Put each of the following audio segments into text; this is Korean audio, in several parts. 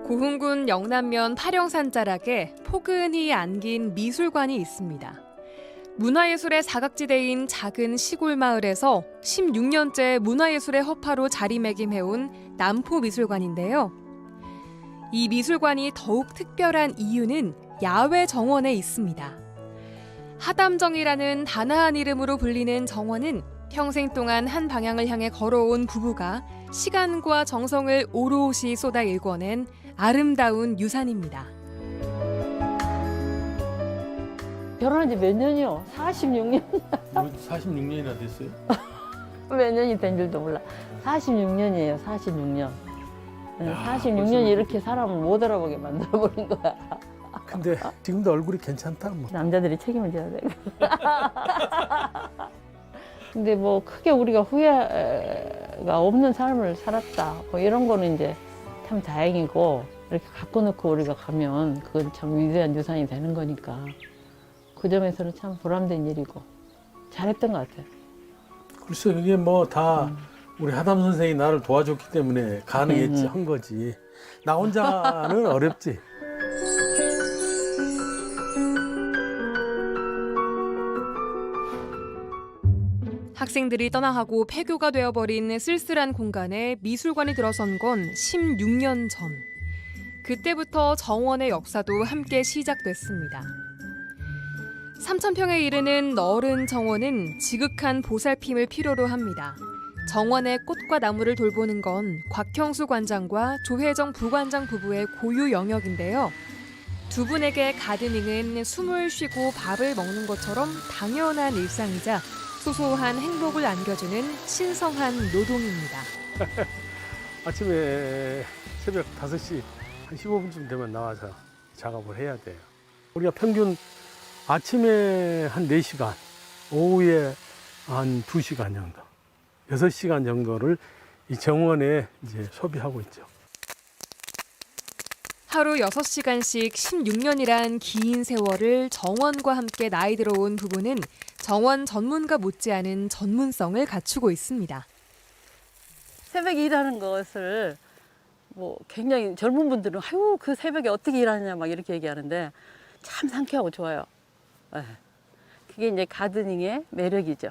고흥군 영남면 파령산 자락에 포근히 안긴 미술관이 있습니다. 문화예술의 사각지대인 작은 시골 마을에서 16년째 문화예술의 허파로 자리매김해온 남포미술관인데요. 이 미술관이 더욱 특별한 이유는 야외 정원에 있습니다. 하담정이라는 단아한 이름으로 불리는 정원은 평생 동안 한 방향을 향해 걸어온 부부가 시간과 정성을 오롯이 쏟아 일궈낸 아름다운 유산입니다. 결혼한 지 몇 년이요? 46년. 46년이나 됐어요? 몇 년이 된 줄도 몰라. 46년이에요, 46년. 야, 46년이 이렇게 사람을 못 알아보게 만들어버린 거야. 근데 지금도 얼굴이 괜찮다. 뭐. 남자들이 책임을 져야 되고. 근데 뭐 크게 우리가 후회가 없는 삶을 살았다. 뭐 이런 거는 이제 참 다행이고, 이렇게 갖고 놓고 우리가 가면 그건 참 위대한 유산이 되는 거니까. 그 점에서는 참 보람된 일이고 잘했던 것 같아요. 글쎄 이게 뭐 다 우리 하담 선생이 나를 도와줬기 때문에 가능했지 한 거지. 나 혼자는 어렵지. 학생들이 떠나가고 폐교가 되어버린 쓸쓸한 공간에 미술관이 들어선 건 16년 전. 그때부터 정원의 역사도 함께 시작됐습니다. 3,000평에 이르는 넓은 정원은 지극한 보살핌을 필요로 합니다. 정원의 꽃과 나무를 돌보는 건 곽형수 관장과 조혜정 부관장 부부의 고유 영역인데요. 두 분에게 가드닝은 숨을 쉬고 밥을 먹는 것처럼 당연한 일상이자 소소한 행복을 안겨주는 신성한 노동입니다. 아침에 새벽 5시 한 15분쯤 되면 나와서 작업을 해야 돼요. 우리가 평균 아침에 한 4시간, 오후에 한 2시간 정도, 6시간 정도를 이 정원에 이제 소비하고 있죠. 하루 6시간씩 16년이란 긴 세월을 정원과 함께 나이 들어온 부부는 정원 전문가 못지않은 전문성을 갖추고 있습니다. 새벽에 일하는 것을 뭐 굉장히 젊은 분들은 아유 그 새벽에 어떻게 일하느냐 막 이렇게 얘기하는데 참 상쾌하고 좋아요. 그게 이제 가드닝의 매력이죠.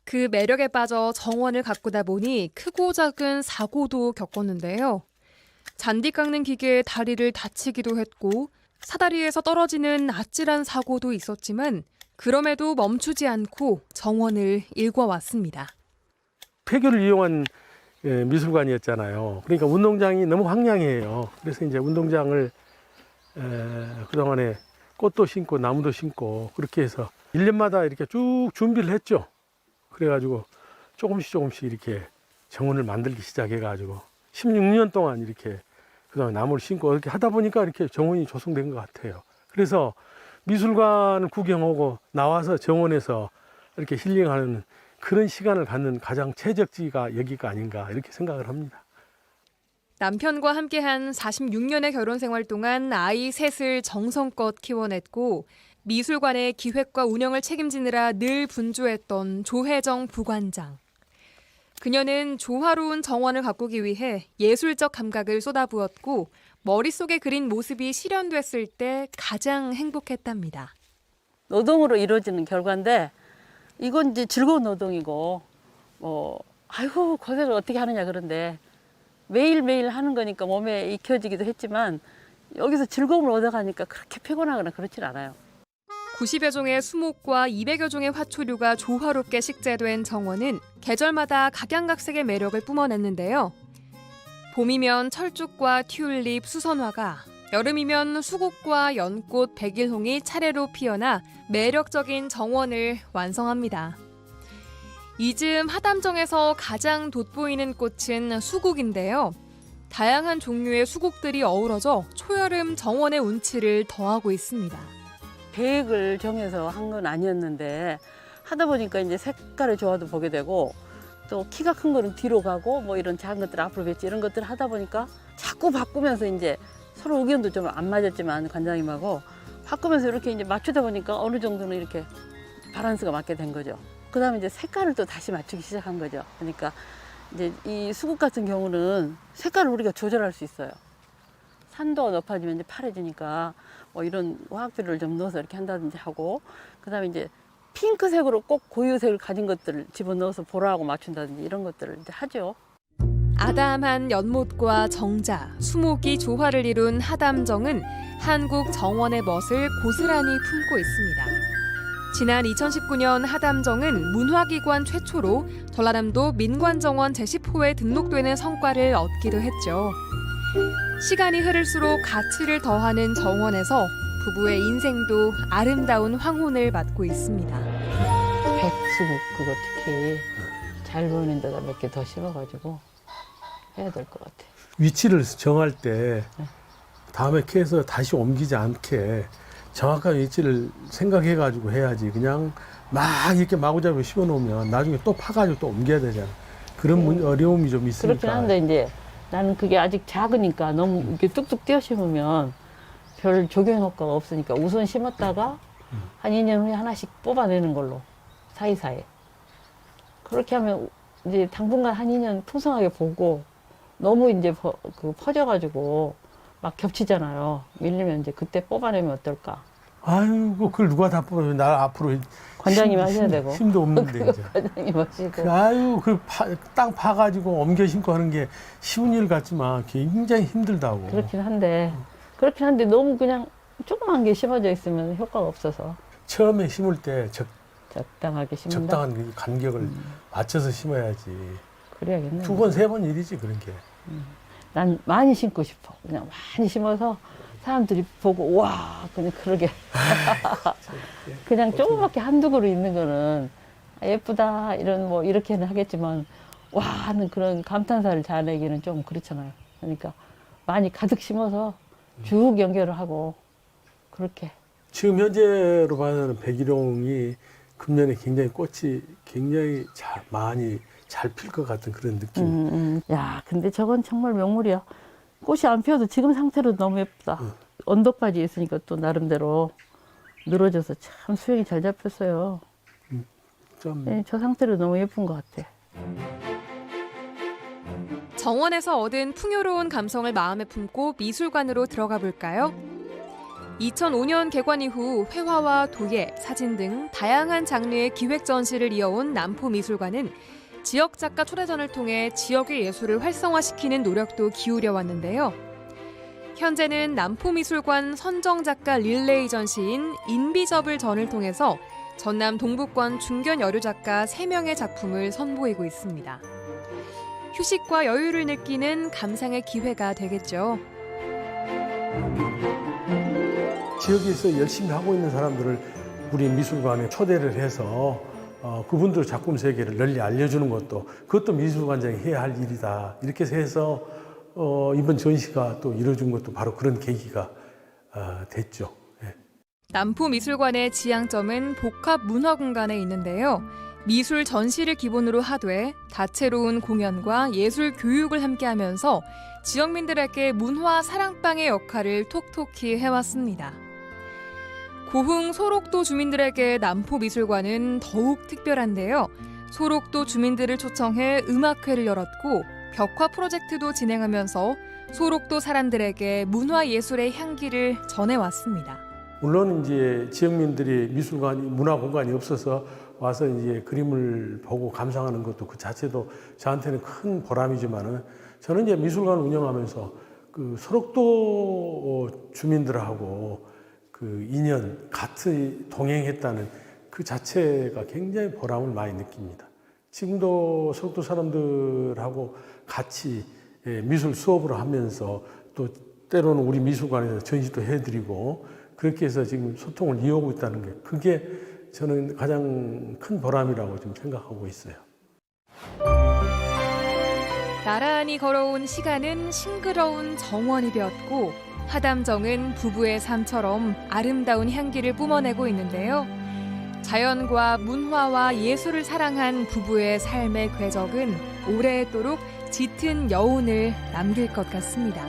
그 매력에 빠져 정원을 가꾸다 보니 크고 작은 사고도 겪었는데요. 잔디 깎는 기계에 다리를 다치기도 했고 사다리에서 떨어지는 아찔한 사고도 있었지만 그럼에도 멈추지 않고 정원을 일궈왔습니다. 폐교를 이용한 미술관이었잖아요. 그러니까 운동장이 너무 황량해요. 그래서 이제 운동장을 그동안에 꽃도 심고 나무도 심고 그렇게 해서 1년마다 이렇게 쭉 준비를 했죠. 그래가지고 조금씩 이렇게 정원을 만들기 시작해가지고 16년 동안 이렇게 그다음에 나무를 심고 이렇게 하다 보니까 이렇게 정원이 조성된 것 같아요. 그래서 미술관을 구경하고 나와서 정원에서 이렇게 힐링하는 그런 시간을 갖는 가장 최적지가 여기가 아닌가 이렇게 생각을 합니다. 남편과 함께한 46년의 결혼 생활 동안 아이 셋을 정성껏 키워냈고 미술관의 기획과 운영을 책임지느라 늘 분주했던 조혜정 부관장. 그녀는 조화로운 정원을 가꾸기 위해 예술적 감각을 쏟아부었고 머릿속에 그린 모습이 실현됐을 때 가장 행복했답니다. 노동으로 이루어지는 결과인데 이건 이제 즐거운 노동이고 아이고 고생을 어떻게 하느냐 그런데 매일매일 하는 거니까 몸에 익혀지기도 했지만 여기서 즐거움을 얻어가니까 그렇게 피곤하거나 그렇진 않아요. 90여 종의 수목과 200여 종의 화초류가 조화롭게 식재된 정원은 계절마다 각양각색의 매력을 뿜어냈는데요. 봄이면 철쭉과 튤립, 수선화가, 여름이면 수국과 연꽃, 백일홍이 차례로 피어나 매력적인 정원을 완성합니다. 이즈음 하담정에서 가장 돋보이는 꽃은 수국인데요. 다양한 종류의 수국들이 어우러져 초여름 정원의 운치를 더하고 있습니다. 계획을 정해서 한 건 아니었는데 하다 보니까 이제 색깔의 조화도 보게 되고 또 키가 큰 거는 뒤로 가고 뭐 이런 작은 것들 앞으로 뱉지 이런 것들을 하다 보니까 자꾸 바꾸면서 이제 서로 의견도 좀 안 맞았지만 관장님하고 바꾸면서 이렇게 이제 맞추다 보니까 어느 정도는 이렇게 밸런스가 맞게 된 거죠. 그다음에 이제 색깔을 또 다시 맞추기 시작한 거죠. 그러니까 이제 이 수국 같은 경우는 색깔을 우리가 조절할 수 있어요. 산도가 높아지면 이제 파래지니까 뭐 이런 화학비료를 좀 넣어서 이렇게 한다든지 하고, 그다음에 이제 핑크색으로 꼭 고유색을 가진 것들을 집어넣어서 보라하고 맞춘다든지 이런 것들을 이제 하죠. 아담한 연못과 정자, 수목이 조화를 이룬 하담정은 한국 정원의 멋을 고스란히 품고 있습니다. 지난 2019년 하담정은 문화기관 최초로 전라남도 민관정원 제10호에 등록되는 성과를 얻기도 했죠. 시간이 흐를수록 가치를 더하는 정원에서 부부의 인생도 아름다운 황혼을 맞고 있습니다. 백수국 그거 특히 잘 보이는 데다 몇 개 더 심어가지고 해야 될 것 같아. 위치를 정할 때 다음에 캐서 다시 옮기지 않게 정확한 위치를 생각해가지고 해야지. 그냥 막 이렇게 마구잡이로 심어놓으면 나중에 또 파가지고 또 옮겨야 되잖아. 그런 어려움이 좀 있으니까. 그렇긴 한데 이제 나는 그게 아직 작으니까 너무 이렇게 뚝뚝 띄어 심으면 별 적용 효과가 없으니까 우선 심었다가 한 2년 후에 하나씩 뽑아내는 걸로 사이사이. 그렇게 하면 이제 당분간 한 2년 풍성하게 보고 너무 이제 퍼져가지고 막 겹치잖아요. 밀리면 이제 그때 뽑아내면 어떨까? 아이고, 그걸 누가 다 뽑아요. 나 앞으로. 관장님이 하셔야 되고. 힘도 없는데, 이제. 관장님 하시고. 아유, 땅 파가지고 옮겨 심고 하는 게 쉬운 일 같지만 굉장히 힘들다고. 그렇긴 한데 너무 그냥 조그만 게 심어져 있으면 효과가 없어서 처음에 심을 때 적당하게 심는다. 적당한 그 간격을 맞춰서 심어야지. 그래야겠네. 2번, 3번 일이지, 그런 게. 난 많이 심고 싶어. 그냥 많이 심어서 사람들이 보고 와 그냥 그러게. 그냥 조그맣게 한두 그루 있는 거는 예쁘다 이런 뭐 이렇게는 하겠지만 와 하는 그런 감탄사를 자내기는 좀 그렇잖아요. 그러니까 많이 가득 심어서 쭉 연결을 하고 그렇게. 지금 현재로 봐서는 백일홍이 금년에 굉장히 꽃이 굉장히 많이 잘 필 것 같은 그런 느낌. 야, 근데 저건 정말 명물이야. 꽃이 안 피어도 지금 상태로 너무 예쁘다. 언덕바지에 있으니까 또 나름대로 늘어져서 참 수영이 잘 잡혔어요. 좀 네, 저 상태로 너무 예쁜 것 같아. 정원에서 얻은 풍요로운 감성을 마음에 품고 미술관으로 들어가 볼까요? 2005년 개관 이후 회화와 도예, 사진 등 다양한 장르의 기획 전시를 이어온 남포미술관은 지역 작가 초대전을 통해 지역의 예술을 활성화시키는 노력도 기울여 왔는데요. 현재는 남포미술관 선정작가 릴레이 전시인 인비저블 전을 통해서 전남 동북권 중견 여류 작가 3명의 작품을 선보이고 있습니다. 휴식과 여유를 느끼는 감상의 기회가 되겠죠. 지역에서 열심히 하고 있는 사람들을 우리 미술관에 초대를 해서 그분들 작품 세계를 널리 알려주는 그것도 미술관장이 해야 할 일이다. 이렇게 해서 이번 전시가 또 이루어진 것도 바로 그런 계기가 됐죠. 예. 남포미술관의 지향점은 복합 문화 공간에 있는데요. 미술 전시를 기본으로 하되 다채로운 공연과 예술 교육을 함께하면서 지역민들에게 문화 사랑방의 역할을 톡톡히 해왔습니다. 고흥 소록도 주민들에게 남포미술관은 더욱 특별한데요. 소록도 주민들을 초청해 음악회를 열었고 벽화 프로젝트도 진행하면서 소록도 사람들에게 문화예술의 향기를 전해왔습니다. 물론 이제 지역민들이 문화 공간이 없어서 와서 이제 그림을 보고 감상하는 것도 그 자체도 저한테는 큰 보람이지만은 저는 이제 미술관 운영하면서 그 소록도 주민들하고 그 인연 같이 동행했다는 그 자체가 굉장히 보람을 많이 느낍니다. 지금도 소록도 사람들하고 같이 미술 수업을 하면서 또 때로는 우리 미술관에서 전시도 해드리고 그렇게 해서 지금 소통을 이어오고 있다는 게 그게 저는 가장 큰 보람이라고 좀 생각하고 있어요. 나란히 걸어온 시간은 싱그러운 정원이 되었고 하담정은 부부의 삶처럼 아름다운 향기를 뿜어내고 있는데요. 자연과 문화와 예술을 사랑한 부부의 삶의 궤적은 오래도록 짙은 여운을 남길 것 같습니다.